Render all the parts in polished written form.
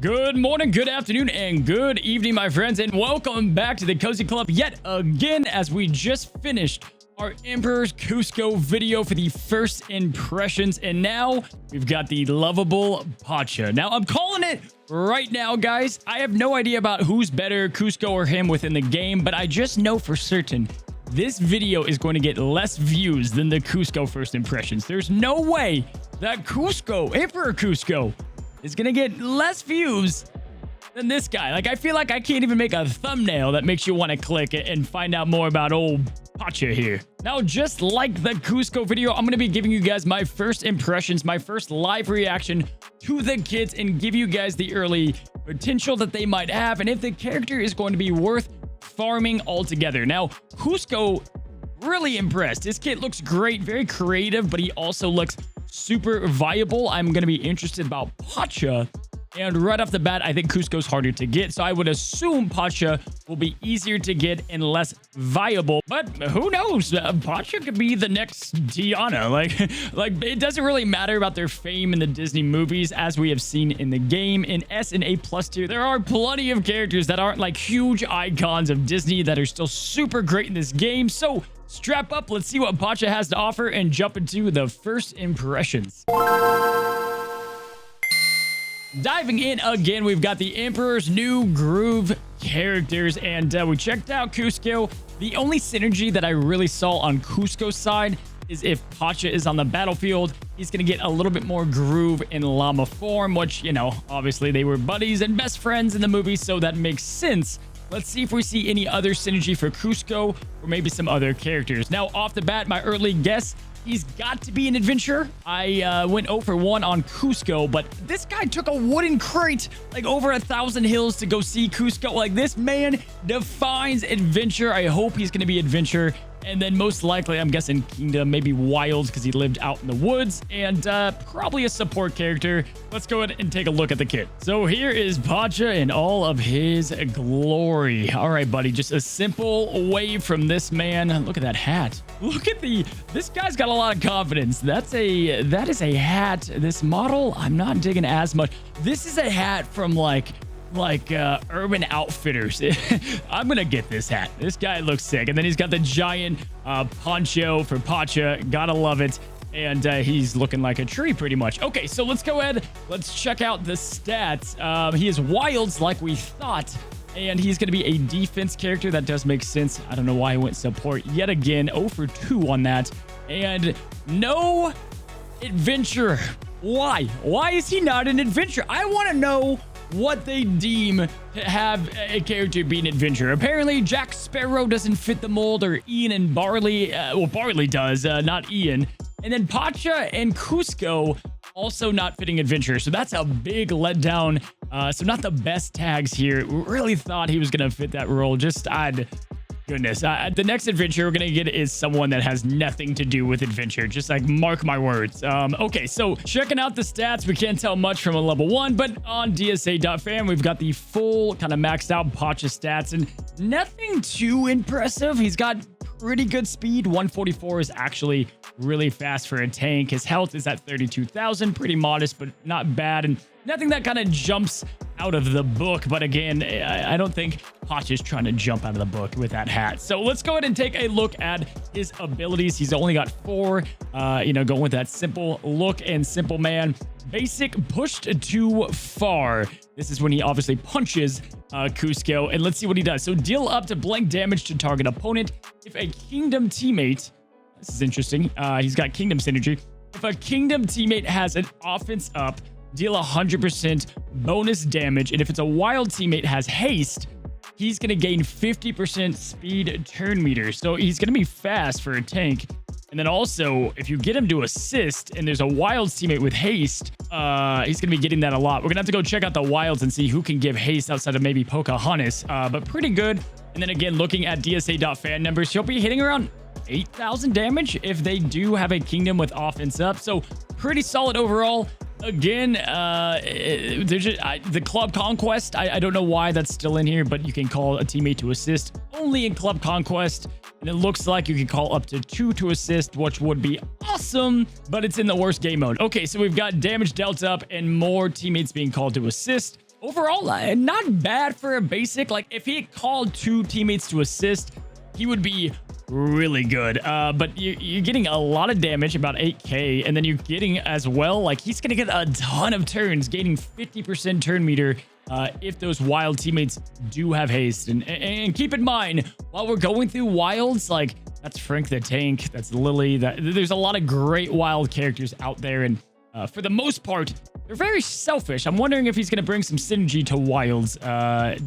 Good morning, good afternoon, and good evening, my friends, and welcome back to the Cozy Club yet again as we just finished our Emperor's Kuzco video for the first impressions, and now we've got the lovable Pacha. Now, I'm calling it right now, guys. I have no idea about who's better, Kuzco or him within the game, but I just know for certain this video is going to get less views than the Kuzco first impressions. There's no way that Kuzco, Emperor Kuzco, is going to get less views than this guy. Like, I feel like I can't even make a thumbnail that makes you want to click it and find out more about old Pacha here. Now, just like the Kuzco video, I'm going to be giving you guys my first impressions, my first live reaction to the kids, and give you guys the early potential that they might have, and if the character is going to be worth farming altogether. Now, Kuzco, really impressed. This kid looks great, very creative, but he also looks super viable. I'm going to be interested about Pacha. And right off the bat, I think Kuzco's harder to get. So I would assume Pacha will be easier to get and less viable. But who knows? Pacha could be the next Tiana. Like it doesn't really matter about their fame in the Disney movies, as we have seen in the game. In S and A+ tier, there are plenty of characters that aren't like huge icons of Disney that are still super great in this game. So strap up, let's see what Pacha has to offer and jump into the first impressions. Diving in again, we've got the Emperor's new groove characters, and we checked out Kuzco. The only synergy that I really saw on Kuzco's side is if Pacha is on the battlefield, he's going to get a little bit more groove in llama form, which, you know, obviously they were buddies and best friends in the movie, so that makes sense. Let's see if we see any other synergy for Kuzco or maybe some other characters. Now, off the bat, my early guess, he's got to be an adventurer. I went 0 for 1 on Kuzco, but this guy took a wooden crate like over 1,000 hills to go see Kuzco. Like, this man defines adventure. I hope he's going to be adventure. And then most likely, I'm guessing Kingdom, maybe Wild, because he lived out in the woods, and probably a support character. Let's go ahead and take a look at the kit. So here is Pacha in all of his glory. All right, buddy, just a simple wave from this man. Look at that hat. Look at this guy's got a lot of confidence. That is a hat. This model, I'm not digging as much. This is a hat from like Urban Outfitters. I'm gonna get this hat. This guy looks sick. And then he's got the giant poncho for Pacha. Gotta love it. And he's looking like a tree pretty much. Okay, so let's go ahead. Let's check out the stats. He is wilds like we thought. And he's going to be a defense character. That does make sense. I don't know why I went support yet again. 0 for 2 on that. And no adventure. Why? Why is he not an adventurer? I want to know what they deem to have a character be an adventurer. Apparently, Jack Sparrow doesn't fit the mold, or Ian and Barley. Well, Barley does, not Ian. And then Pacha and Kuzco also not fitting adventure. So that's a big letdown. So not the best tags here. Really thought he was going to fit that role. Just, goodness. The next adventure we're going to get is someone that has nothing to do with adventure. Just like, mark my words. Okay, so checking out the stats, we can't tell much from a level 1, but on DSA.fam, we've got the full kind of maxed out Pacha stats, and nothing too impressive. He's got pretty good speed. 144 is actually really fast for a tank. His health is at 32,000, pretty modest, but not bad, and nothing that kind of jumps out of the book. But again, I don't think Pacha's trying to jump out of the book with that hat. So let's go ahead and take a look at his abilities. He's only got 4, going with that simple look and simple man. Basic, pushed too far. This is when he obviously punches Kuzco, and let's see what he does. So deal up to blank damage to target opponent. If a Kingdom teammate, this is interesting, he's got Kingdom synergy. If a Kingdom teammate has an offense up, deal 100% bonus damage, and if it's a wild teammate has haste, he's going to gain 50% speed turn meter. So he's going to be fast for a tank. And then also, if you get him to assist and there's a wilds teammate with haste, he's going to be getting that a lot. We're going to have to go check out the wilds and see who can give haste outside of maybe Pocahontas, but pretty good. And then again, looking at DSA.fan numbers, he'll be hitting around 8,000 damage if they do have a Kingdom with offense up. So pretty solid overall. Again, the Club Conquest, I don't know why that's still in here, but you can call a teammate to assist only in Club Conquest. And it looks like you can call up to 2 to assist, which would be awesome, but it's in the worst game mode. Okay, so we've got damage dealt up and more teammates being called to assist. overall, not bad for a basic. Like, if he had called 2 teammates to assist, he would be really good. But you're getting a lot of damage, about 8k, and then you're getting as well, like, he's gonna get a ton of turns, gaining 50% turn meter if those wild teammates do have haste. And keep in mind, while we're going through wilds, like, that's Frank the Tank, that's Lily, there's a lot of great wild characters out there, and for the most part, they're very selfish. I'm wondering if he's going to bring some synergy to wilds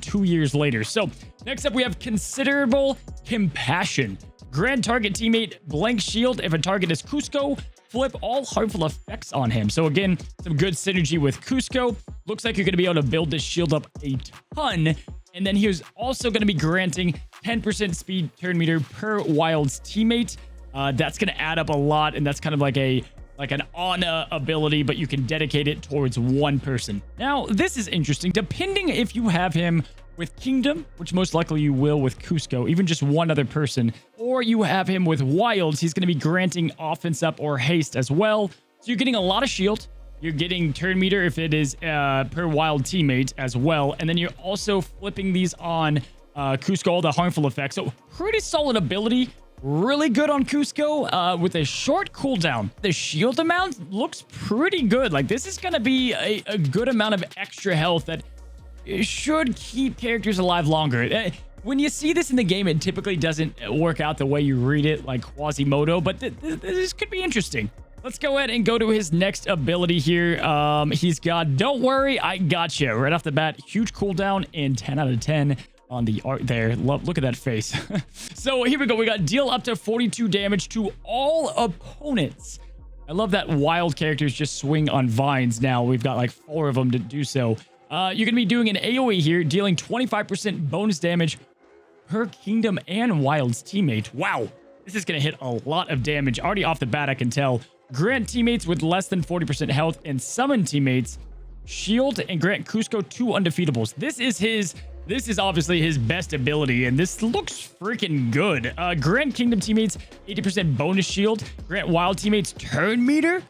2 years later. So next up, we have Considerable Compassion. Grant target teammate blank shield. If a target is Kuzco, flip all harmful effects on him. So again, some good synergy with Kuzco. Looks like you're going to be able to build this shield up a ton. And then he's also going to be granting 10% speed turn meter per wild's teammate. That's going to add up a lot, and that's kind of like an Ana ability, but you can dedicate it towards one person. Now, this is interesting. Depending if you have him with Kingdom, which most likely you will with Kuzco, even just one other person, or you have him with Wilds, he's going to be granting offense up or haste as well. So you're getting a lot of shield. You're getting turn meter if it is per wild teammate as well. And then you're also flipping these on Kuzco, all the harmful effects. So pretty solid ability. Really good on Kuzco with a short cooldown. The shield amount looks pretty good. Like, this is going to be a good amount of extra health that should keep characters alive longer. When you see this in the game, it typically doesn't work out the way you read it, like Quasimodo, but this could be interesting. Let's go ahead and go to his next ability here. He's got Don't Worry, I Gotcha. Right off the bat, huge cooldown and 10 out of 10 on the art there. Look at that face. So here we go. We got deal up to 42 damage to all opponents. I love that wild characters just swing on vines now. We've got like 4 of them to do so. You're going to be doing an AoE here, dealing 25% bonus damage per Kingdom and Wild's teammate. Wow. This is going to hit a lot of damage. Already off the bat, I can tell. Grant teammates with less than 40% health and summon teammates shield and grant Kuzco 2 undefeatables. This is obviously his best ability, and this looks freaking good. Grant Kingdom teammates 80% bonus shield. Grant Wild teammates turn meter.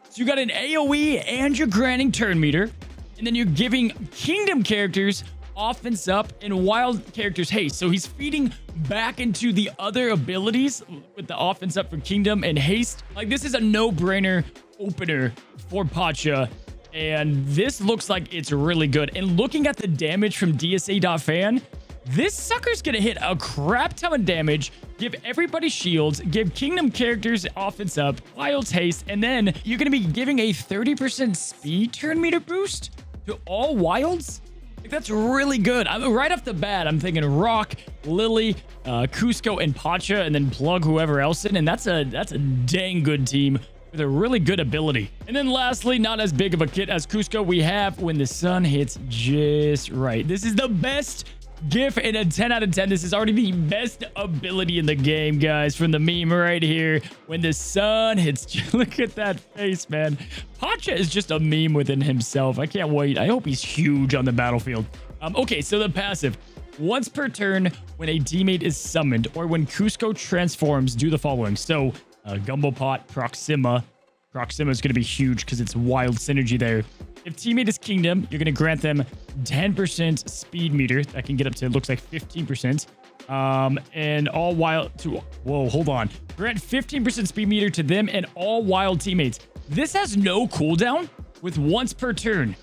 So you got an AoE and you're granting turn meter. And then you're giving Kingdom characters offense up and Wild characters haste. So he's feeding back into the other abilities with the offense up for Kingdom and haste. Like, this is a no-brainer opener for Pacha. And this looks like it's really good. And looking at the damage from DSA.fan, this sucker's gonna hit a crap ton of damage, give everybody shields, give Kingdom characters offense up, Wild's haste, and then you're gonna be giving a 30% speed turn meter boost to all Wilds? Like, that's really good. Right off the bat, I'm thinking Rock, Lily, Kuzco, and Pacha, and then plug whoever else in, and that's a dang good team with a really good ability. And then lastly, not as big of a kit as Kuzco, we have When the Sun Hits Just Right. This is the best GIF in a 10 out of 10. This is already the best ability in the game, guys, from the meme right here. When the sun hits, look at that face, man. Pacha is just a meme within himself. I can't wait. I hope he's huge on the battlefield. Okay, so the passive. Once per turn, when a teammate is summoned or when Kuzco transforms, do the following. So, Gumbo Pot, Proxima. Proxima is going to be huge because it's wild synergy there. If teammate is Kingdom, you're going to grant them 10% speed meter. That can get up to, looks like 15%. And all wild to, whoa, hold on. Grant 15% speed meter to them and all wild teammates. This has no cooldown with once per turn.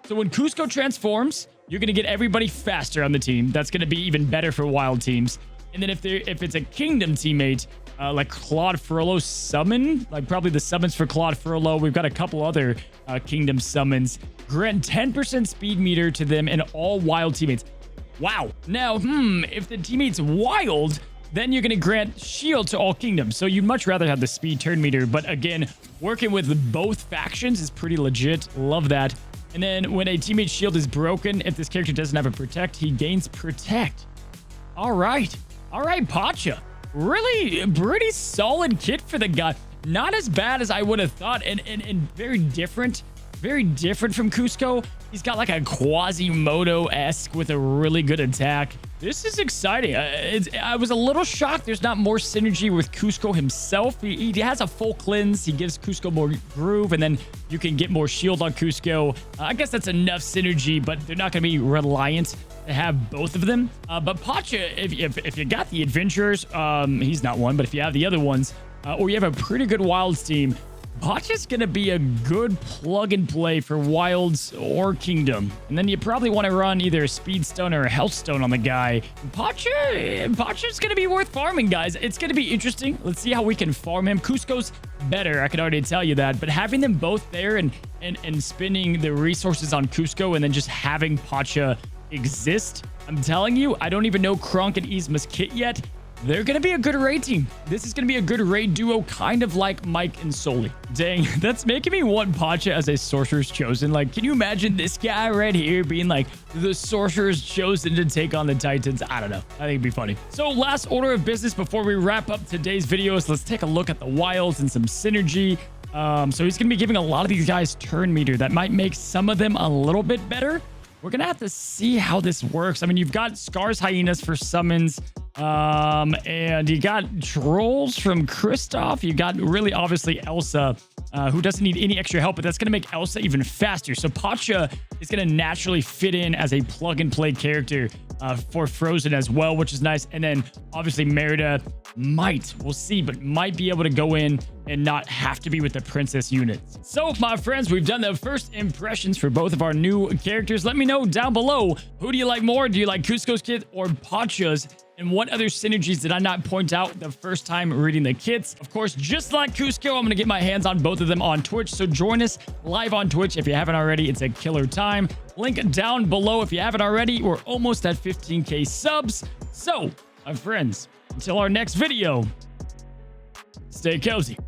So when Kuzco transforms, you're going to get everybody faster on the team. That's going to be even better for wild teams. And then if it's a Kingdom teammate, like Claude Frollo summon, like probably the summons for Claude Frollo. We've got a couple other Kingdom summons. Grant 10% speed meter to them and all wild teammates. Wow. Now, if the teammate's wild, then you're going to grant shield to all Kingdoms. So you'd much rather have the speed turn meter. But again, working with both factions is pretty legit. Love that. And then when a teammate's shield is broken, if this character doesn't have a protect, he gains protect. All right. All right, Pacha. Really pretty solid kit for the guy. Not as bad as I would have thought, and very different from Kuzco. He's got like a Quasimodo-esque with a really good attack. This is exciting. I was a little shocked there's not more synergy with Kuzco himself. He has a full cleanse. He gives Kuzco more groove, and then you can get more shield on Kuzco. I guess that's enough synergy, but they're not going to be reliant to have both of them. But Pacha, if you got the adventurers, he's not one, but if you have the other ones, or you have a pretty good wilds team, Pacha's going to be a good plug and play for wilds or kingdom. And then you probably want to run either a speed stone or a health stone on the guy. Pacha's going to be worth farming, guys. It's going to be interesting. Let's see how we can farm him. Kuzco's better, I can already tell you that. But having them both there and spending the resources on Kuzco and then just having Pacha exist, I'm telling you, I don't even know Kronk and Yzma's kit yet. They're going to be a good raid team. This is going to be a good raid duo, kind of like Mike and Sully. Dang, that's making me want Pacha as a Sorcerer's Chosen. Like, can you imagine this guy right here being like the Sorcerer's Chosen to take on the Titans? I don't know. I think it'd be funny. So last order of business before we wrap up today's videos, let's take a look at the wilds and some synergy. So he's going to be giving a lot of these guys turn meter. That might make some of them a little bit better. We're going to have to see how this works. I mean, you've got Scar's Hyenas for summons. And you got Trolls from Kristoff. You got really obviously Elsa, who doesn't need any extra help, but that's going to make Elsa even faster. So Pacha is going to naturally fit in as a plug and play character for Frozen as well, which is nice. And then obviously Merida we'll see, but might be able to go in and not have to be with the princess units. So my friends, we've done the first impressions for both of our new characters. Let me know down below, who do you like more? Do you like Kuzco's kit or Pacha's? And what other synergies did I not point out the first time reading the kits? Of course, just like Kuzco, I'm going to get my hands on both of them on Twitch. So join us live on Twitch if you haven't already. It's a killer time. Link down below if you haven't already. We're almost at 15K subs. So, my friends, until our next video, stay cozy.